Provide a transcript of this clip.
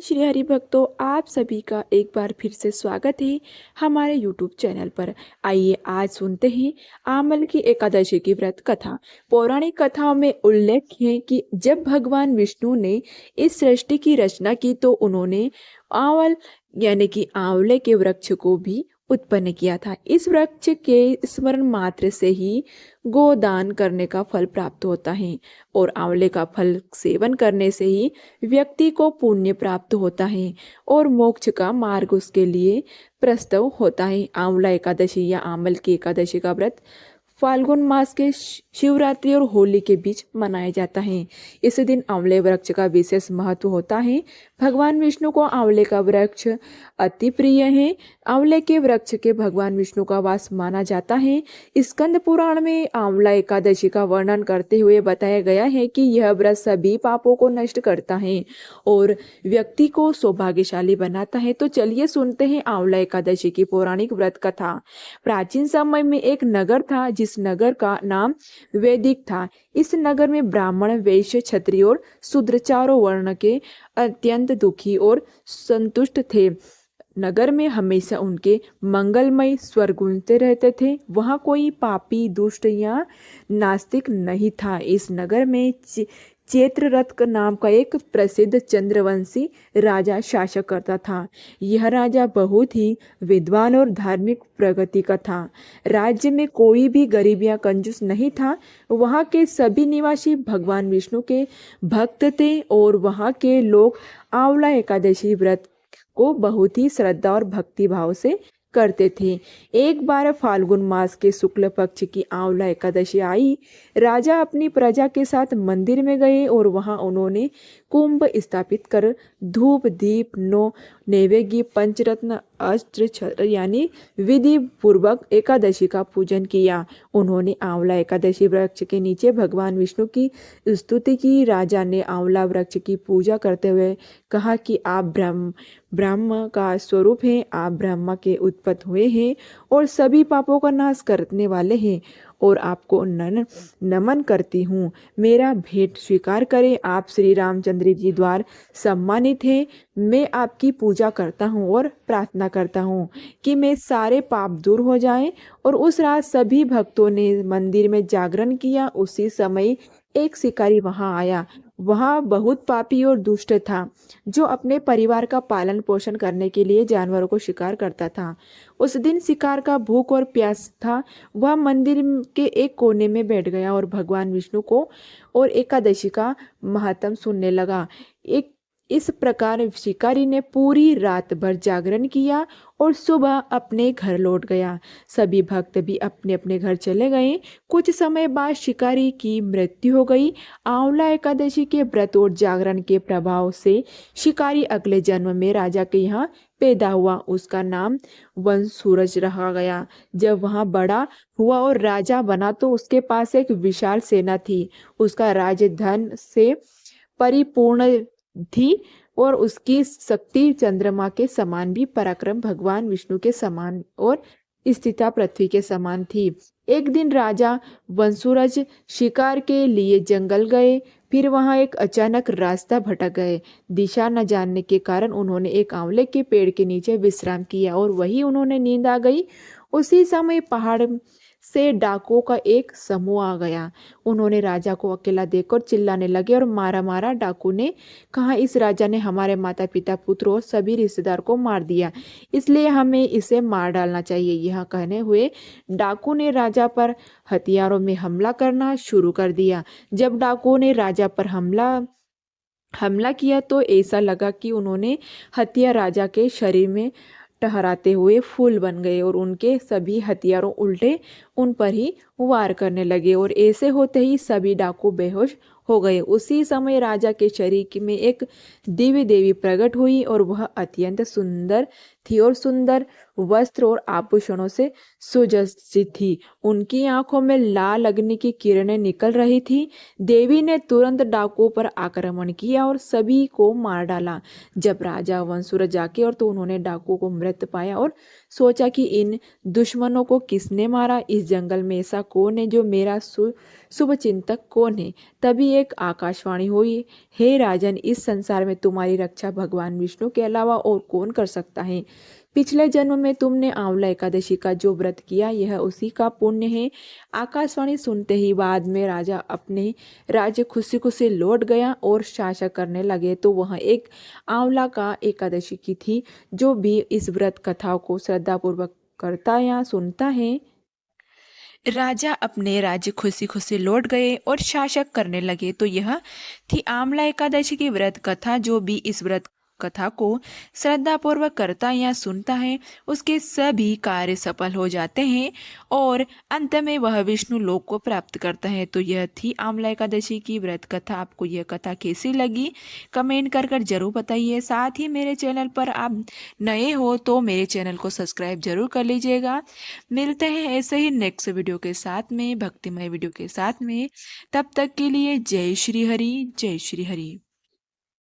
श्री हरि भक्तों, आप सभी का एक बार फिर से स्वागत है हमारे YouTube चैनल पर। आइए आज सुनते हैं आमल की एकादशी की व्रत कथा। पौराणिक कथाओं में उल्लेख है कि जब भगवान विष्णु ने इस सृष्टि की रचना की तो उन्होंने आंवल यानी कि आंवले के वृक्ष को भी उत्पन्न किया था। इस वृक्ष के स्मरण मात्र से ही गोदान करने का फल प्राप्त होता है और आंवले का फल सेवन करने से ही व्यक्ति को पुण्य प्राप्त होता है और मोक्ष का मार्ग उसके लिए प्रस्तव होता है। आंवला एकादशी या आंवल की एकादशी का व्रत फाल्गुन मास के शिवरात्रि और होली के बीच मनाया जाता है। इस दिन आंवले वृक्ष का विशेष महत्व होता है। भगवान विष्णु को आंवले का वृक्ष अति प्रिय है। आंवले के वृक्ष के भगवान विष्णु का वास माना जाता है। स्कंद पुराण में आंवला एकादशी का वर्णन करते हुए बताया गया है कि यह व्रत सभी पापों को नष्ट करता है और व्यक्ति को सौभाग्यशाली बनाता है। तो चलिए सुनते हैं आंवला एकादशी की पौराणिक व्रत कथा। प्राचीन समय में एक नगर था जिस नगर का नाम वैदिक था। इस नगर में ब्राह्मण, वैश्य, क्षत्रिय और शूद्र चारों वर्ण के अत्यंत दुखी और संतुष्ट थे। नगर में हमेशा उनके मंगलमय स्वर गूंजते रहते थे। वहाँ कोई पापी, दुष्ट या नास्तिक नहीं था। इस नगर में चैत्ररथ नाम का एक प्रसिद्ध चंद्रवंशी राजा शासक करता था। यह राजा बहुत ही विद्वान और धार्मिक प्रगति का था। राज्य में कोई भी गरीब या कंजूस नहीं था। वहाँ के सभी निवासी भगवान विष्णु के भक्त थे और वहाँ के लोग आंवला एकादशी व्रत को बहुत ही श्रद्धा और भक्ति भाव से करते थे। एक बार फाल्गुन मास के शुक्ल पक्ष की आंवला एकादशी आई। राजा अपनी प्रजा के साथ मंदिर में गए और वहां उन्होंने कुंभ स्थापित कर धूप, दीप, नैवेद्य, पंचरत्न, अस्त्र यानी विधि पूर्वक एकादशी का पूजन किया। उन्होंने आंवला एकादशी वृक्ष के नीचे भगवान विष्णु की स्तुति की। राजा ने आंवला वृक्ष की पूजा करते हुए कहा कि आप ब्रह्म का स्वरूप हैं, आप ब्रह्मा के उत्पत्त हुए हैं और सभी पापों का नाश करने वाले हैं और आपको नमन करती हूँ। मेरा भेंट स्वीकार करें। आप श्री रामचंद्र जी द्वारा सम्मानित हैं। मैं आपकी पूजा करता हूँ और प्रार्थना करता हूँ कि मैं सारे पाप दूर हो जाएं। और उस रात सभी भक्तों ने मंदिर में जागरण किया। उसी समय एक शिकारी वहां आया। वह बहुत पापी और दुष्ट था जो अपने परिवार का पालन पोषण करने के लिए जानवरों को शिकार करता था। उस दिन शिकार का भूख और प्यास था। वह मंदिर के एक कोने में बैठ गया और भगवान विष्णु को और एकादशी का महात्म सुनने लगा। इस प्रकार शिकारी ने पूरी रात भर जागरण किया और सुबह अपने घर लौट गया। सभी भक्त भी अपने अपने घर चले गए। कुछ समय बाद शिकारी की मृत्यु हो गई। आंवला एकादशी के व्रत और जागरण के प्रभाव से शिकारी अगले जन्म में राजा के यहाँ पैदा हुआ। उसका नाम वंशसूरज रखा गया। जब वह बड़ा हुआ और राजा बना तो उसके पास एक विशाल सेना थी। उसका राज्य धन से परिपूर्ण थी और उसकी शक्ति चंद्रमा के समान भी, पराक्रम भगवान विष्णु के समान और स्थिरता पृथ्वी के समान थी। एक दिन राजा वंशुरज शिकार के लिए जंगल गए। फिर वहां एक अचानक रास्ता भटक गए। दिशा न जानने के कारण उन्होंने एक आंवले के पेड़ के नीचे विश्राम किया और वही उन्होंने नींद आ गई। उसी समय पहाड़ से डाकुओं का एक समूह आ गया। उन्होंने राजा को अकेला देखकर चिल्लाने लगे और मारा मारा। डाकू ने कहा, इस राजा ने हमारे माता पिता, पुत्र और सभी रिश्तेदार को मार दिया, इसलिए हमें इसे मार डालना चाहिए। यह कहने हुए डाकू ने राजा पर हथियारों में हमला करना शुरू कर दिया। जब डाकुओं ने राजा पर हमला किया तो ऐसा लगा कि उन्होंने हथियार राजा के शरीर में टहराते हुए फूल बन गए और उनके सभी हथियारों उल्टे उन पर ही वार करने लगे और ऐसे होते ही सभी डाकू बेहोश हो गए। उसी समय राजा के शरीर में एक दिव्य देवी प्रकट हुई और वह अत्यंत सुंदर थी और सुंदर वस्त्र और आभूषणों से सुसज्जित थी। उनकी आंखों में लाल अग्नि की किरणें निकल रही थी। देवी ने तुरंत डाकुओं पर आक्रमण किया और सभी को मार डाला। जब राजा वंशुर जाके और तो उन्होंने डाकुओं को मृत पाया और सोचा कि इन दुश्मनों को किसने मारा। इस इस जंगल में ऐसा कौन है जो मेरा शुभ चिंतक कौन है? तभी एक आकाशवाणी हुई, हे राजन, इस संसार में तुम्हारी रक्षा भगवान विष्णु के अलावा और कौन कर सकता है? पिछले जन्म में तुमने आंवला एकादशी का जो व्रत किया, यह उसी का पुण्य है। आकाशवाणी सुनते ही बाद में राजा अपने राज्य खुशी खुशी लौट गया और शासक करने लगे। तो वह एक आंवला का एकादशी की थी। जो भी इस व्रत कथा को श्रद्धापूर्वक करता या सुनता है, राजा अपने राज्य खुशी खुशी लौट गए और शासक करने लगे। तो यह थी आंवला एकादशी की व्रत कथा। जो भी इस व्रत कथा को श्रद्धापूर्वक करता या सुनता है, उसके सभी कार्य सफल हो जाते हैं और अंत में वह विष्णु लोक को प्राप्त करता है। तो यह थी आंवला एकादशी की व्रत कथा। आपको यह कथा कैसी लगी, कमेंट कर कर जरूर बताइए। साथ ही मेरे चैनल पर आप नए हो तो मेरे चैनल को सब्सक्राइब जरूर कर लीजिएगा। मिलते हैं ऐसे ही नेक्स्ट वीडियो के साथ में, भक्तिमय वीडियो के साथ में। तब तक के लिए जय श्री हरि, जय श्री हरि।